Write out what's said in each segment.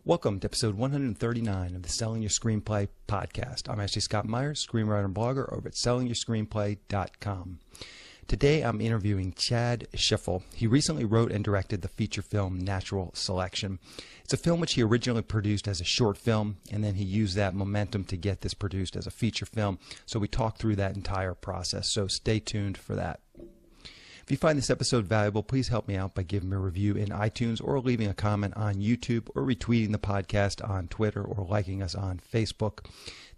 Welcome to episode 139 of the Selling Your Screenplay podcast. I'm actually Scott Myers, screenwriter and blogger over at sellingyourscreenplay.com. Today I'm interviewing Chad Scheifele. He recently wrote and directed the feature film Natural Selection. It's a film which he originally produced as a short film, and then he used that momentum to get this produced as a feature film. So we talked through that entire process, so stay tuned for that. If you find this episode valuable, please help me out by giving me a review in iTunes or leaving a comment on YouTube or retweeting the podcast on Twitter or liking us on Facebook.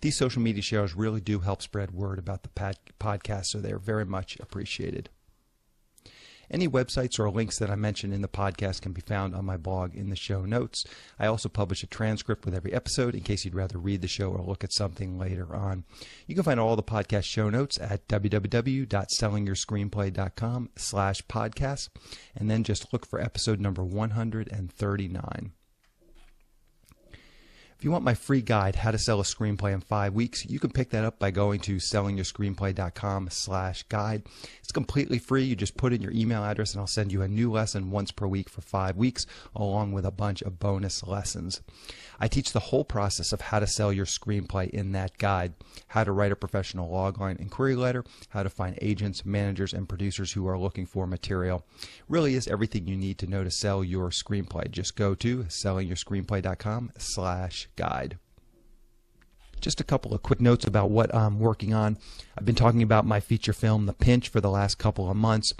These social media shares really do help spread word about the podcast, so they're very much appreciated. Any websites or links that I mention in the podcast can be found on my blog in the show notes. I also publish a transcript with every episode in case you'd rather read the show or look at something later on. You can find all the podcast show notes at www.sellingyourscreenplay.com/podcast, and then just look for episode number 139. If you want my free guide, How to Sell a Screenplay in 5 Weeks, you can pick that up by going to sellingyourscreenplay.com/guide. It's completely free. You just put in your email address and I'll send you a new lesson once per week for 5 weeks, along with a bunch of bonus lessons. I teach the whole process of how to sell your screenplay in that guide: how to write a professional logline inquiry letter, how to find agents, managers, and producers who are looking for material. It really is everything you need to know to sell your screenplay. Just go to sellingyourscreenplay.com/guide. Just a couple of quick notes about what I'm working on. I've been talking about my feature film, The Pinch, for the last couple of months.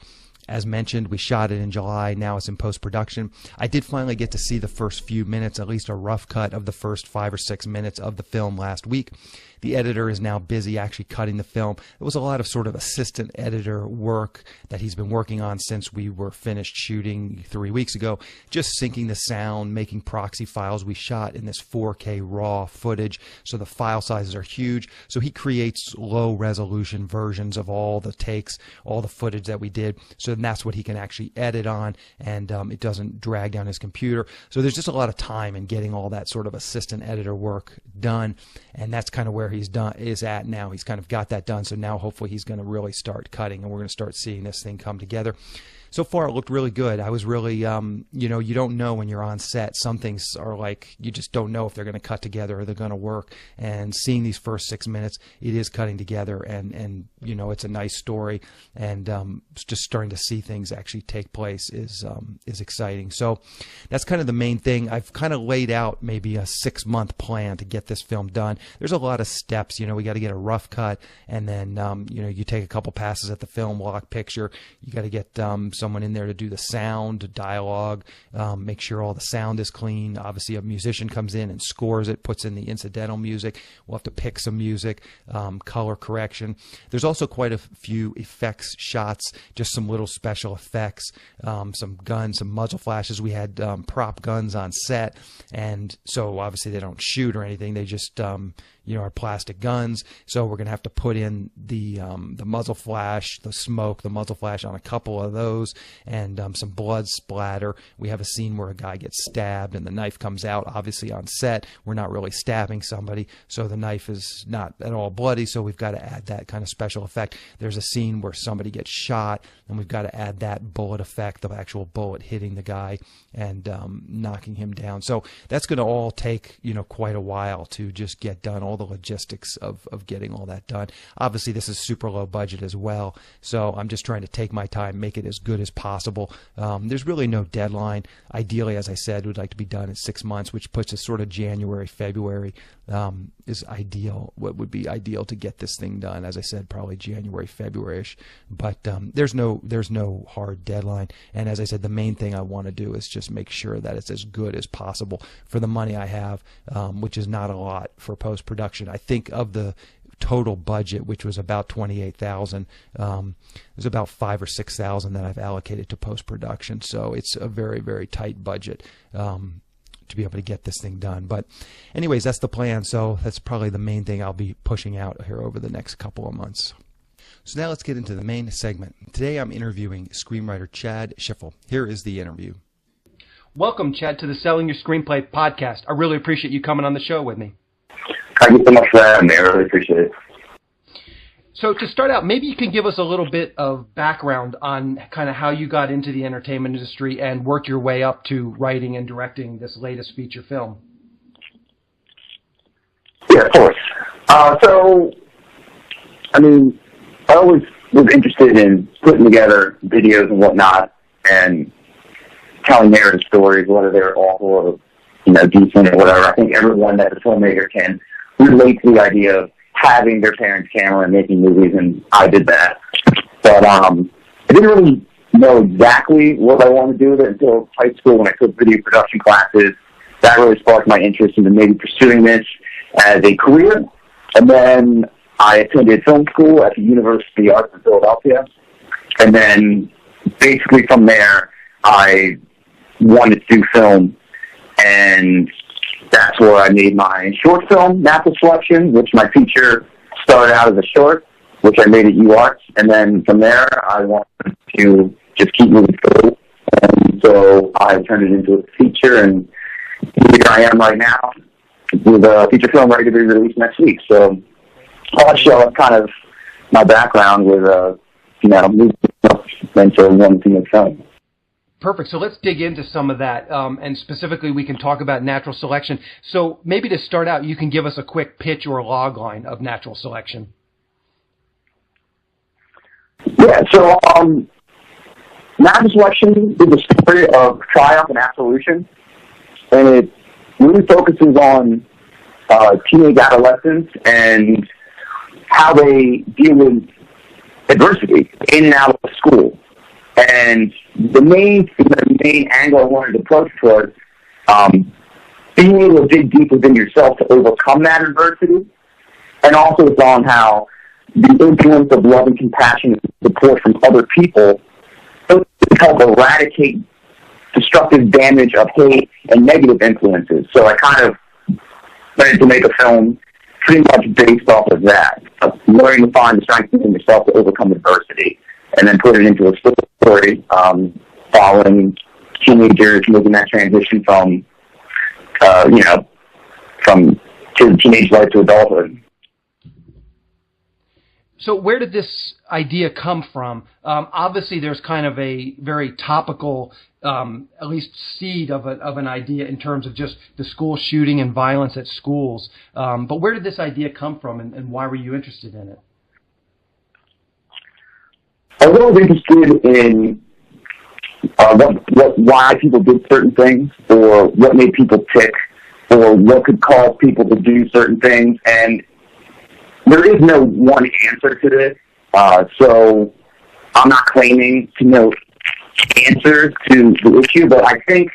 As mentioned, we shot it in July. Now it's in post-production. I did finally get to see the first few minutes, at least a rough cut of the first 5 or 6 minutes of the film last week. The editor is now busy actually cutting the film. It was a lot of sort of assistant editor work that he's been working on since we were finished shooting 3 weeks ago, just syncing the sound, making proxy files. We shot in this 4K raw footage, so the file sizes are huge. So he creates low resolution versions of all the takes, all the footage that we did. So that's what he can actually edit on, and it doesn't drag down his computer. So there's just a lot of time in getting all that sort of assistant editor work done, and that's kind of where is at now. He's kind of got that done, so now hopefully he's going to really start cutting, and we're going to start seeing this thing come together. So far, it looked really good. I was really, you don't know when you're on set. Some things are like, you just don't know if they're going to cut together or they're going to work. And seeing these first 6 minutes, it is cutting together, and it's a nice story. And just starting to see things actually take place is exciting. So that's kind of the main thing. I've kind of laid out maybe a 6-month plan to get this film done. There's a lot of steps. We got to get a rough cut, and then you take a couple passes at the film lock picture. You got to get someone in there to do the sound, dialogue, make sure all the sound is clean. Obviously, a musician comes in and scores it, puts in the incidental music. We'll have to pick some music, color correction. There's also quite a few effects shots, just some little special effects, some guns, some muzzle flashes. We had prop guns on set, and so obviously they don't shoot or anything. They just are plastic guns. So we're going to have to put in the muzzle flash, the smoke, the muzzle flash on a couple of those, and some blood splatter. We have a scene where a guy gets stabbed and the knife comes out. Obviously on set, we're not really stabbing somebody, so the knife is not at all bloody, so we've got to add that kind of special effect. There's a scene where somebody gets shot, and we've got to add that bullet effect, the actual bullet hitting the guy and knocking him down. So that's going to all take quite a while to just get done, all the logistics of getting all that done. Obviously, this is super low budget as well, so I'm just trying to take my time, make it as good as possible. There's really no deadline. Ideally, as I said, we'd like to be done in 6 months, which puts us sort of January, February is ideal. What would be ideal to get this thing done? As I said, probably January, February-ish. But there's no hard deadline. And as I said, the main thing I want to do is just make sure that it's as good as possible for the money I have, which is not a lot for post-production. I think of the total budget, which was about $28,000, there's about $5,000 or $6,000 that I've allocated to post-production. So it's a very, very tight budget to be able to get this thing done. But anyways, that's the plan. So that's probably the main thing I'll be pushing out here over the next couple of months. So now let's get into the main segment. Today I'm interviewing screenwriter Chad Scheifele. Here is the interview. Welcome, Chad, to the Selling Your Screenplay podcast. I really appreciate you coming on the show with me. Thank you so much for having me. I really appreciate it. So to start out, maybe you can give us a little bit of background on kind of how you got into the entertainment industry and worked your way up to writing and directing this latest feature film. Yeah, of course. So, I mean, I always was interested in putting together videos and whatnot and telling narrative stories, whether they're awful or, decent or whatever. I think everyone that's a filmmaker can relate to the idea of having their parents' camera and making movies, and I did that. But I didn't really know exactly what I wanted to do with it until high school when I took video production classes. That really sparked my interest into maybe pursuing this as a career. And then I attended film school at the University of Arts in Philadelphia. And then basically from there, I wanted to do film. And that's where I made my short film, Natural Selection, which my feature started out as a short, which I made at UArts. And then from there, I wanted to just keep moving forward. And so I turned it into a feature, and here I am right now with a feature film ready to be released next week. So I'll show up kind of my background with, moving up into wanting to make film. Perfect. So let's dig into some of that, and specifically we can talk about Natural Selection. So maybe to start out, you can give us a quick pitch or log line of Natural Selection. Yeah, so Natural Selection is a story of triumph and absolution, and it really focuses on teenage adolescents and how they deal with adversity in and out of school. And the main angle I wanted to approach was being able to dig deep within yourself to overcome that adversity, and also it's on how the influence of love and compassion and support from other people help eradicate destructive damage of hate and negative influences. So I kind of wanted to make a film pretty much based off of that, of learning to find the strength within yourself to overcome adversity, and then put it into a story following teenagers making that transition from teenage life to adulthood. So where did this idea come from? Obviously, there's kind of a very topical, at least seed of an idea in terms of just the school shooting and violence at schools. But where did this idea come from, and why were you interested in it? I was interested in why people did certain things, or what made people tick, or what could cause people to do certain things, and there is no one answer to this, so I'm not claiming to know answers to the issue, but I think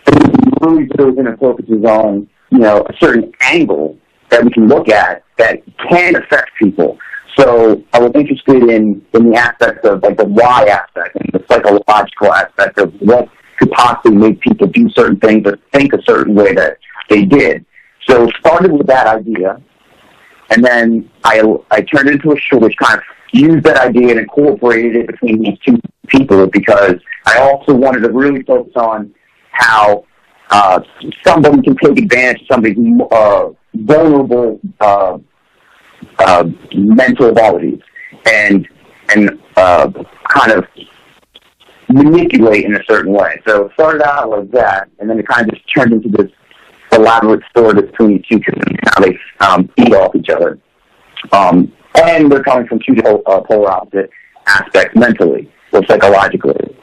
it really goes in and focuses on, a certain angle that we can look at that can affect people. So I was interested in the aspect of, like, the why aspect and the psychological aspect of what could possibly make people do certain things or think a certain way that they did. So it started with that idea, and then I turned it into a show which kind of used that idea and incorporated it between these two people, because I also wanted to really focus on how somebody can take advantage of somebody's vulnerable mental qualities and kind of manipulate in a certain way. So it started out like that, and then it kind of just turned into this elaborate story between the two and how they feed off each other. And they're coming from two polar opposite aspects mentally or psychologically.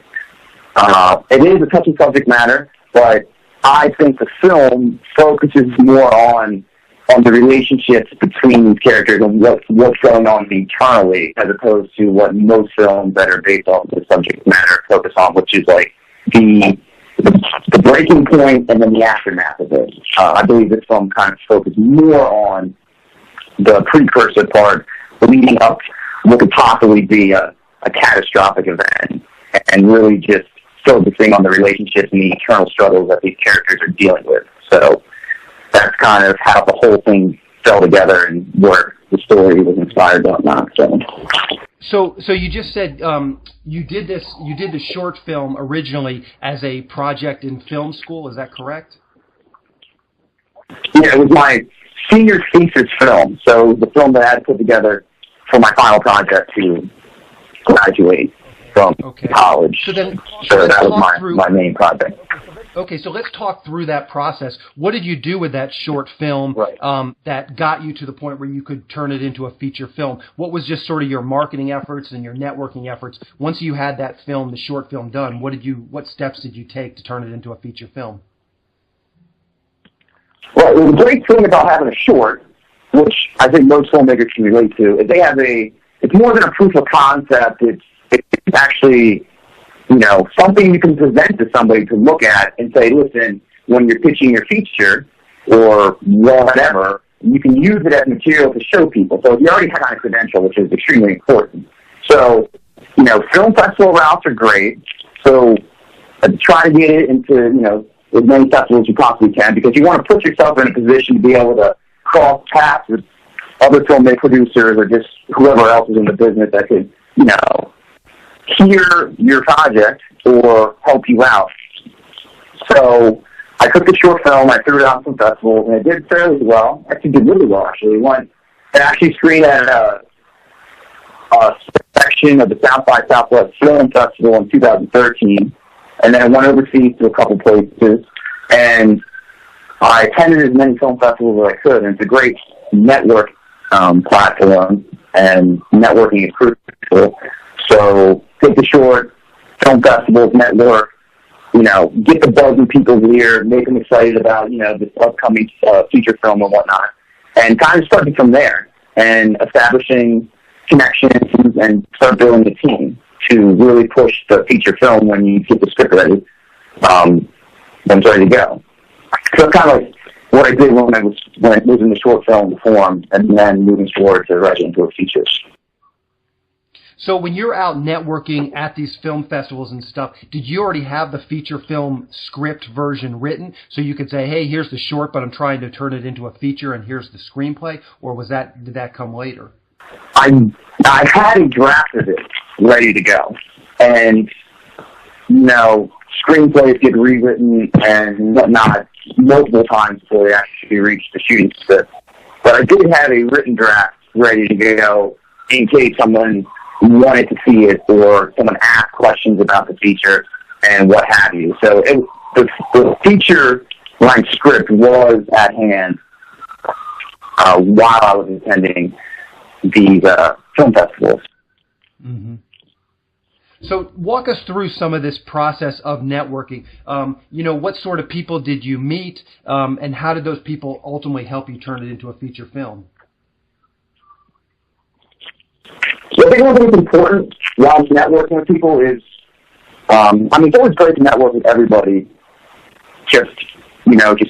It is a touchy subject matter, but I think the film focuses more on the relationships between these characters and what's going on internally, as opposed to what most films that are based off of the subject matter focus on, which is like the breaking point and then the aftermath of it. I believe this film kind of focuses more on the precursor part, leading up what could possibly be a catastrophic event, and really just focusing on the relationships and the internal struggles that these characters are dealing with. So that's kind of how the whole thing fell together and where the story was inspired by. So you just said you did the short film originally as a project in film school. Is that correct? Yeah, it was my senior thesis film. So the film that I had to put together for my final project to graduate from college. So that was my main project. Okay, so let's talk through that process. What did you do with that short film that got you to the point where you could turn it into a feature film? What was just sort of your marketing efforts and your networking efforts? Once you had that film, the short film done, what steps did you take to turn it into a feature film? Well, the great thing about having a short, which I think most filmmakers can relate to, is it's more than a proof of concept. It's actually, something you can present to somebody to look at and say, listen, when you're pitching your feature or whatever, you can use it as material to show people. So if you already have a credential, which is extremely important. So, film festival routes are great. So try to get it into, as many festivals as you possibly can, because you want to put yourself in a position to be able to cross paths with other filmmaker producers or just whoever else is in the business that could, hear your project or help you out. So I took the short film, I threw it out some festivals, and it did fairly well. Actually did really well, actually. It actually screened at a section of the South by Southwest Film Festival in 2013, and then I went overseas to a couple places, and I attended as many film festivals as I could, and it's a great network platform, and networking is crucial. So take the short, film festivals, network, get the buzz in people's ear, make them excited about, this upcoming feature film and whatnot, and kind of starting from there and establishing connections and start building a team to really push the feature film when you get the script ready, when it's ready to go. So it's kind of like what I did when it was in the short film form, and then moving forward to writing into a feature. So when you're out networking at these film festivals and stuff, did you already have the feature film script version written so you could say, hey, here's the short, but I'm trying to turn it into a feature, and here's the screenplay? Or did that come later? I had a draft of it ready to go, and screenplays get rewritten and whatnot multiple times before they actually reach the shooting script. But I did have a written draft ready to go in case someone wanted to see it or someone asked questions about the feature and what have you. So the feature length script was at hand while I was attending these film festivals. Mm-hmm. So walk us through some of this process of networking. What sort of people did you meet, and how did those people ultimately help you turn it into a feature film? So I think one thing that's important while networking with people is, it's always great to network with everybody. Just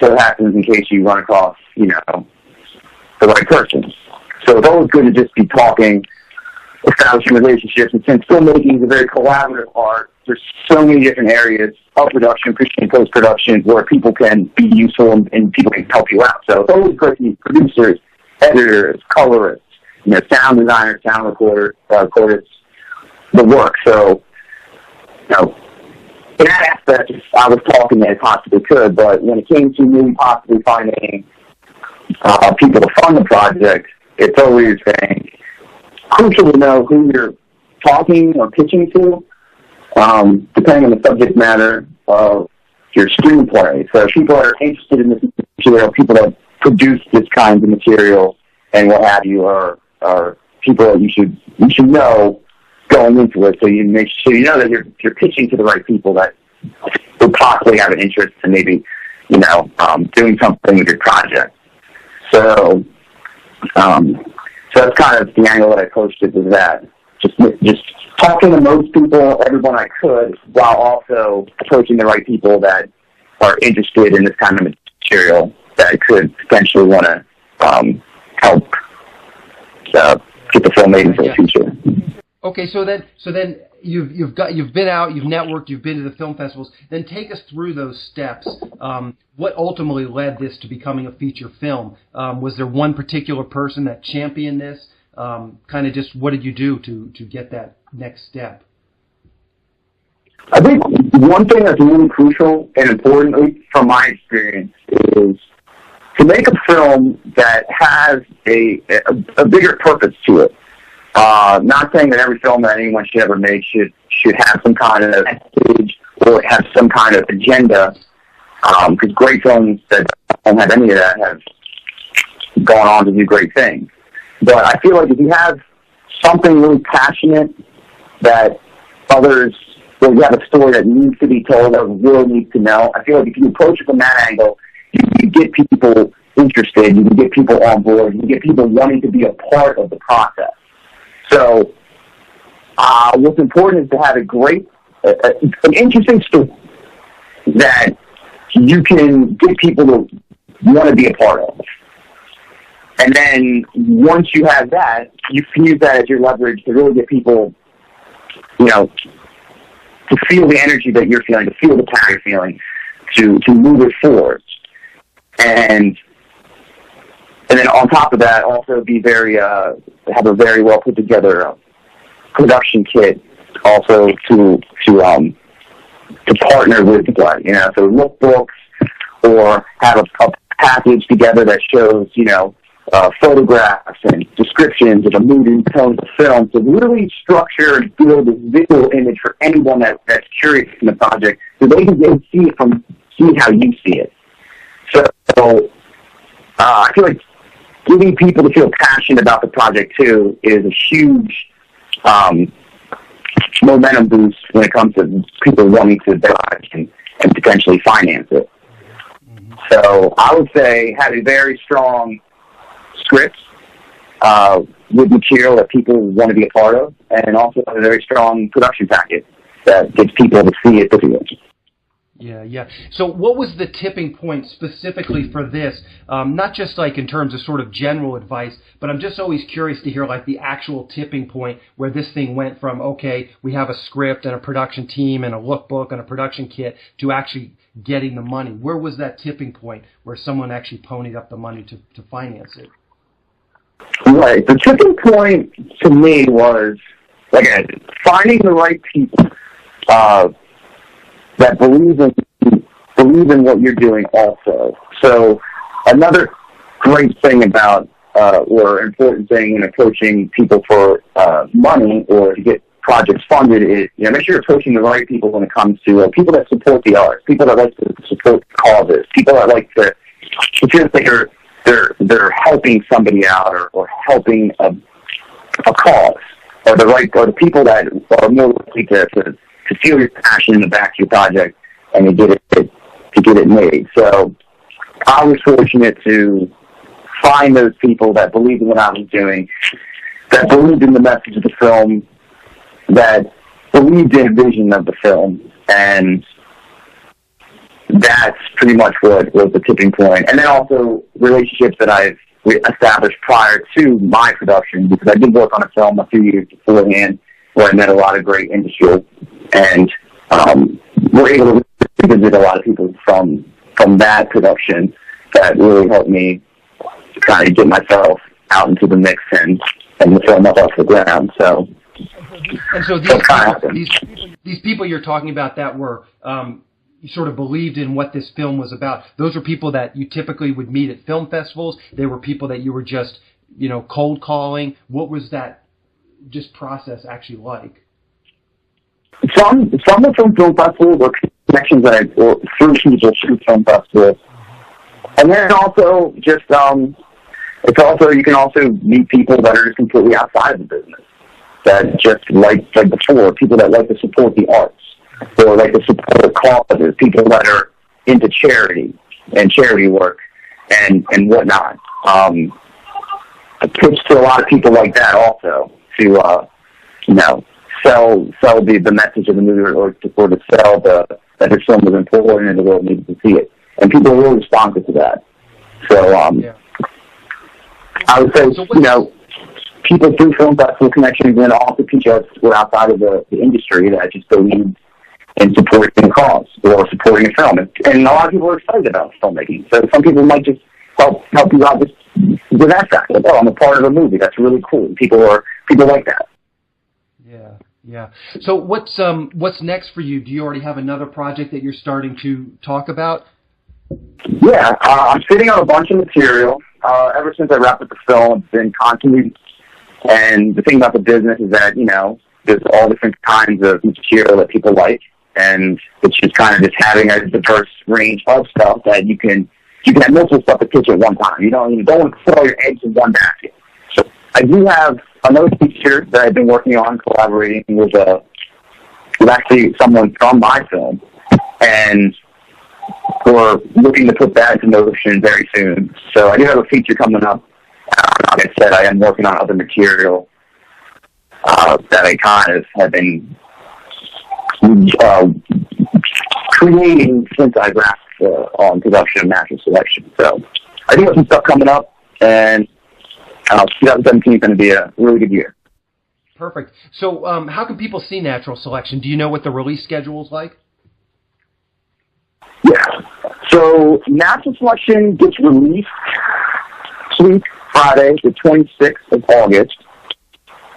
so happens in case you run across, the right person. So it's always good to just be talking, establishing relationships, and since filmmaking is a very collaborative art, there's so many different areas of production, pre- and post-production, where people can be useful and people can help you out. So it's always great to meet producers, editors, colorists, sound designers, sound recorders, the work. So, in that aspect, I was talking as possibly could, but when it came to me possibly finding people to fund the project, it's always crucial to know who you're talking or pitching to, depending on the subject matter of your screenplay. So people that are interested in this material, people that produce this kind of material and what have you, are people that you should know going into it, so you make sure you know that you're pitching to the right people that would possibly have an interest in maybe doing something with your project. So that's kind of the angle that I approached it, was that just talking to most people, everyone I could, while also approaching the right people that are interested in this kind of material that could potentially want to help get the film made into the future. Okay, so then you've been out, you've networked, you've been to the film festivals. Then take us through those steps. What ultimately led this to becoming a feature film? Was there one particular person that championed this? Kind of just what did you do to get that next step? I think one thing that's really crucial and important, at least from my experience, is to make a film that has a bigger purpose to it. Not saying that every film that anyone should ever make should have some kind of message or have some kind of agenda, Because great films that don't have any of that have gone on to do great things. But I feel like if you have something really passionate that others, well, you have a story that needs to be told, that really needs to know, I feel like if you approach it from that angle, you get people interested, you can get people on board, you can get people wanting to be a part of the process. So what's important is to have an interesting story that you can get people to want to be a part of. And then once you have that, you can use that as your leverage to really get people, to feel the energy that you're feeling, to feel the power you're feeling, to move it forward. And then on top of that, also be have a very well put together production kit, also to partner with the play. So lookbooks, or have a package together that shows, photographs and descriptions of the mood and tone of the film, to really structure and build a visual image for anyone that's curious in the project, so they can see how you see it. So I feel like getting people to feel passionate about the project too is a huge momentum boost when it comes to people wanting to dive and potentially finance it. Mm-hmm. So I would say have a very strong script with material that people want to be a part of, and also have a very strong production package that gets people to see it visually. Yeah. So what was the tipping point specifically for this? Not just like in terms of sort of general advice, but I'm just always curious to hear like the actual tipping point where this thing went from, okay, we have a script and a production team and a lookbook and a production kit, to actually getting the money. Where was that tipping point where someone actually ponied up the money to finance it? Right. The tipping point to me was, like I said, finding the right people that believe in what you're doing also. So another great thing about, or important thing in approaching people for money or to get projects funded is, make sure you're approaching the right people when it comes to people that support the arts, people that like to support causes, people that like to feel like they're helping somebody out or helping a cause, or the people that are more likely to feel your passion in the back of your project and to get it made. So I was fortunate to find those people that believed in what I was doing, that believed in the message of the film, that believed in the vision of the film, and that's pretty much what was the tipping point. And then also relationships that I've established prior to my production, because I did work on a film a few years beforehand where I met a lot of great industry, and we're able to visit a lot of people from that production that really helped me kind of get myself out into the mix and the film up off the ground. So, and so these people you're talking about that were you sort of believed in what this film was about, those were people that you typically would meet at film festivals? They were people that you were just cold calling? What was that just process actually like? Some are from film festivals or connections that through people through film festivals. And then also just, you can also meet people that are just completely outside of the business, that just like before, people that like to support the arts, or like to support causes, people that are into charity and charity work and whatnot. I pitched to a lot of people like that also to, sell the message of the movie, or to sell that this film was important and the world needed to see it. And people are really responsive to that. So, I would say, people through film festival connections, and also people who are outside of the industry that just believe in supporting a cause or supporting a film. And a lot of people are excited about filmmaking. So some people might just help you out with that fact. Like, I'm a part of a movie. That's really cool. People like that. Yeah. So what's next for you? Do you already have another project that you're starting to talk about? Yeah, I'm sitting on a bunch of material. Ever since I wrapped up the film, it's been constantly. And the thing about the business is that, there's all different kinds of material that people like. And it's just kind of just having a diverse range of stuff that you can have multiple stuff to pitch at one time. You don't want to put all your eggs in one basket. So I do have another feature that I've been working on, collaborating with actually someone from my film, and we're looking to put that into motion very soon. So I do have a feature coming up. Like I said, I am working on other material that I kind of have been creating since I grasped on production of Natural Selection. So I do have some stuff coming up, and 2017 is going to be a really good year. Perfect. So how can people see Natural Selection? Do you know what the release schedule is like? Yeah. So Natural Selection gets released this week, Friday, the 26th of August.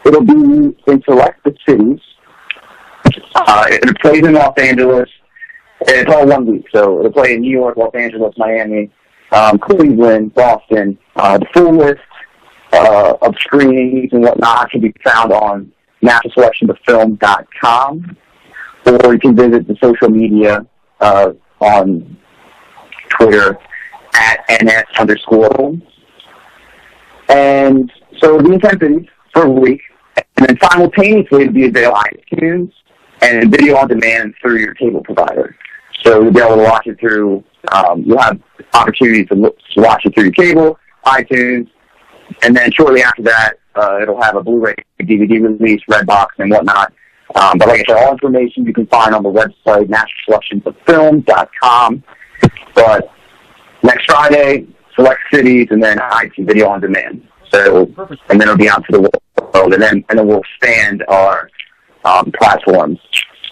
It'll be in select cities. It plays in Los Angeles. It's all 1 week, so it'll play in New York, Los Angeles, Miami, Cleveland, Boston. The full list of screenings and whatnot can be found on naturalselectionthefilm.com, or you can visit the social media on Twitter at @NS_. And so the intensity for a week, and then simultaneously it'll be available on iTunes and video on demand through your cable provider. So you'll be able to watch it through, you'll have opportunities to watch it through your cable, iTunes, and then shortly after that, it'll have a Blu-ray, DVD release, Redbox, and whatnot. But like I said, all information you can find on the website, naturalselectionthefilm.com. But next Friday, select cities, and then iTunes video on demand. So, and then it'll be out to the world, and then we'll expand our platforms,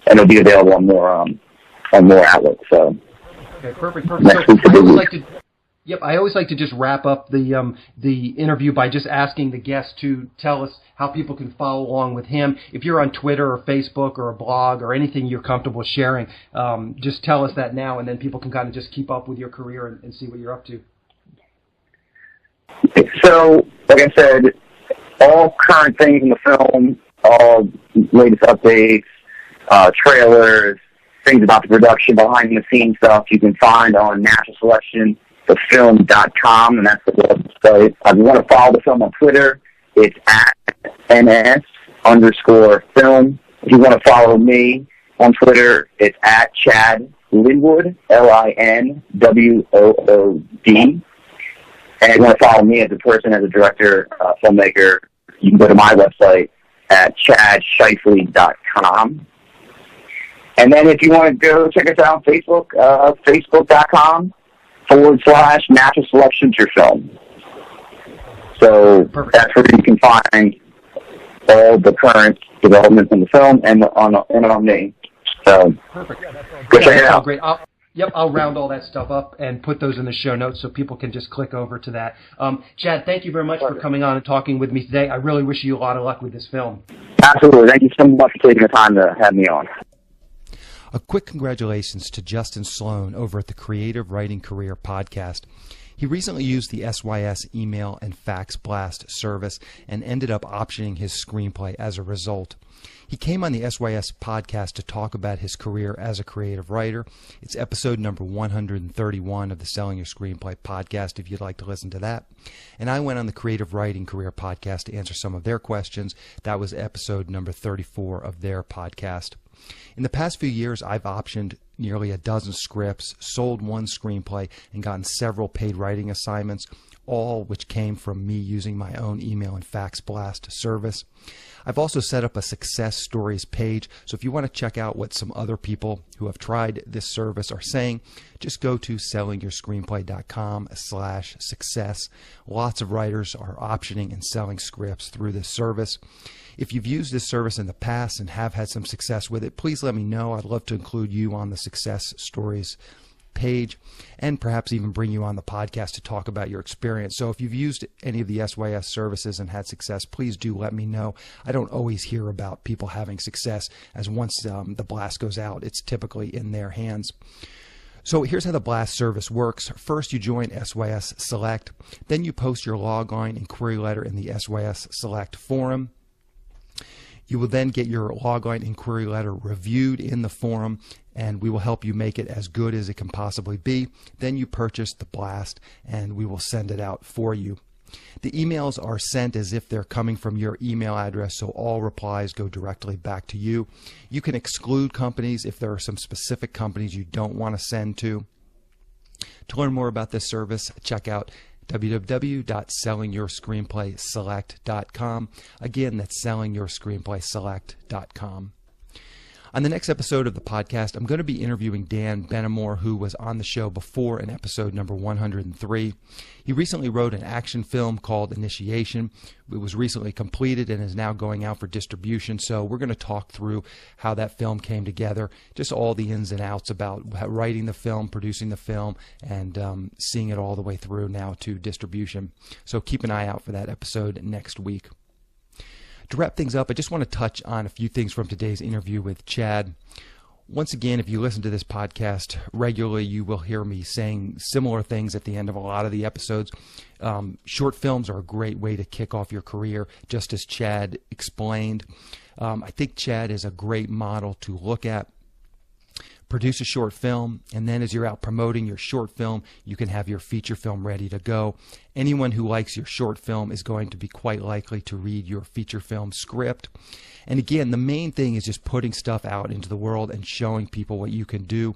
and it'll be available on more outlets. So, okay, perfect. Next week, I always like to just wrap up the interview by just asking the guest to tell us how people can follow along with him. If you're on Twitter or Facebook or a blog or anything you're comfortable sharing, just tell us that now, and then people can kind of just keep up with your career and see what you're up to. So, like I said, all current things in the film, all latest updates, trailers, things about the production, behind-the-scenes stuff, you can find on naturalselectionthefilm.com, and that's the website. If you want to follow the film on Twitter, it's at @NS_film. If you want to follow me on Twitter, it's at Chad Linwood, LINWOOD. And if you want to follow me as a person, as a director, filmmaker, you can go to my website at chadscheifele.com. And then if you want to go check us out on Facebook, facebook.com/Natural Selections Your Film. So that's where you can find all the current developments in the film and on me. So perfect. Go check it out. Great. I'll round all that stuff up and put those in the show notes so people can just click over to that. Chad, thank you very much for coming on and talking with me today. I really wish you a lot of luck with this film. Absolutely. Thank you so much for taking the time to have me on. A quick congratulations to Justin Sloan over at the Creative Writing Career Podcast. He recently used the SYS email and fax blast service and ended up optioning his screenplay as a result. He came on the SYS podcast to talk about his career as a creative writer. It's episode number 131 of the Selling Your Screenplay podcast, if you'd like to listen to that. And I went on the Creative Writing Career podcast to answer some of their questions. That was episode number 34 of their podcast. In the past few years, I've optioned nearly a dozen scripts, sold one screenplay, and gotten several paid writing assignments, all which came from me using my own email and fax blast service. I've also set up a success stories page, so if you want to check out what some other people who have tried this service are saying, just go to sellingyourscreenplay.com/success. Lots of writers are optioning and selling scripts through this service. If you've used this service in the past and have had some success with it, please let me know. I'd love to include you on the success stories page and perhaps even bring you on the podcast to talk about your experience. So if you've used any of the SYS services and had success, please do let me know. I don't always hear about people having success, as once the blast goes out, it's typically in their hands. So here's how the blast service works. First, you join SYS Select. Then you post your logline and query letter in the SYS Select forum. You will then get your logline inquiry letter reviewed in the forum, and we will help you make it as good as it can possibly be. Then you purchase the blast, and we will send it out for you. The emails are sent as if they're coming from your email address, so all replies go directly back to you. You can exclude companies if there are some specific companies you don't want to send to. To learn more about this service, check out www.sellingyourscreenplayselect.com. Again, that's sellingyourscreenplayselect.com. On the next episode of the podcast, I'm going to be interviewing Dan Benamor, who was on the show before in episode number 103. He recently wrote an action film called Initiation. It was recently completed and is now going out for distribution. So we're going to talk through how that film came together, just all the ins and outs about writing the film, producing the film, and seeing it all the way through now to distribution. So keep an eye out for that episode next week. To wrap things up, I just want to touch on a few things from today's interview with Chad. Once again, if you listen to this podcast regularly, you will hear me saying similar things at the end of a lot of the episodes. Short films are a great way to kick off your career, just as Chad explained. I think Chad is a great model to look at. Produce a short film, and then as you're out promoting your short film, you can have your feature film ready to go. Anyone who likes your short film is going to be quite likely to read your feature film script. And again, the main thing is just putting stuff out into the world and showing people what you can do.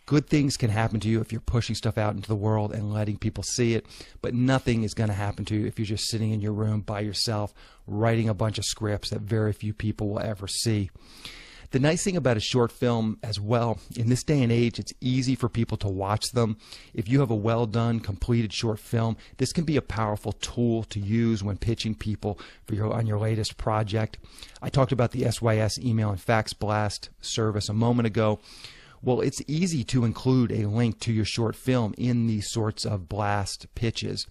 Good things can happen to you if you're pushing stuff out into the world and letting people see it, but nothing is going to happen to you if you're just sitting in your room by yourself writing a bunch of scripts that very few people will ever see. The nice thing about a short film as well, in this day and age, it's easy for people to watch them. If you have a well-done, completed short film, this can be a powerful tool to use when pitching people on your latest project. I talked about the SYS email and fax blast service a moment ago. Well, it's easy to include a link to your short film in these sorts of blast pitches.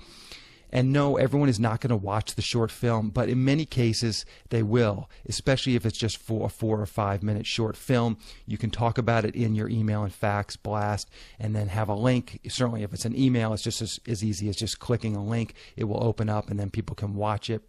And no, everyone is not going to watch the short film, but in many cases they will, especially if it's just for a 4 or 5 minute short film. You can talk about it in your email and fax blast and then have a link. Certainly if it's an email, it's just as easy as just clicking a link. It will open up and then people can watch it.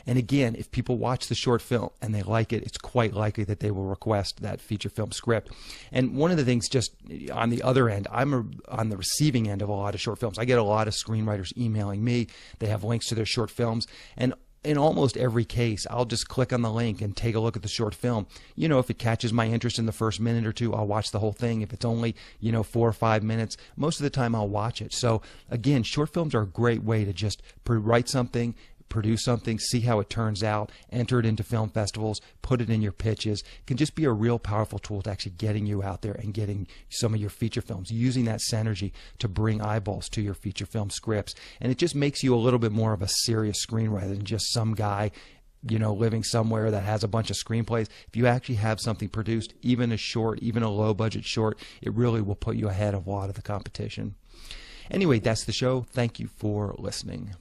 And again, if people watch the short film and they like it, it's quite likely that they will request that feature film script. And one of the things, just on the other end, I'm on the receiving end of a lot of short films. I get a lot of screenwriters emailing me. They have links to their short films. And in almost every case, I'll just click on the link and take a look at the short film. You know, if it catches my interest in the first minute or two, I'll watch the whole thing. If it's only, 4 or 5 minutes, most of the time I'll watch it. So again, short films are a great way to just write something, produce something, see how it turns out, enter it into film festivals, put it in your pitches. It can just be a real powerful tool to actually getting you out there and getting some of your feature films, using that synergy to bring eyeballs to your feature film scripts. And it just makes you a little bit more of a serious screenwriter than just some guy living somewhere that has a bunch of screenplays. If you actually have something produced, even a short, even a low budget short, it really will put you ahead of a lot of the competition. Anyway, that's the show. Thank you for listening.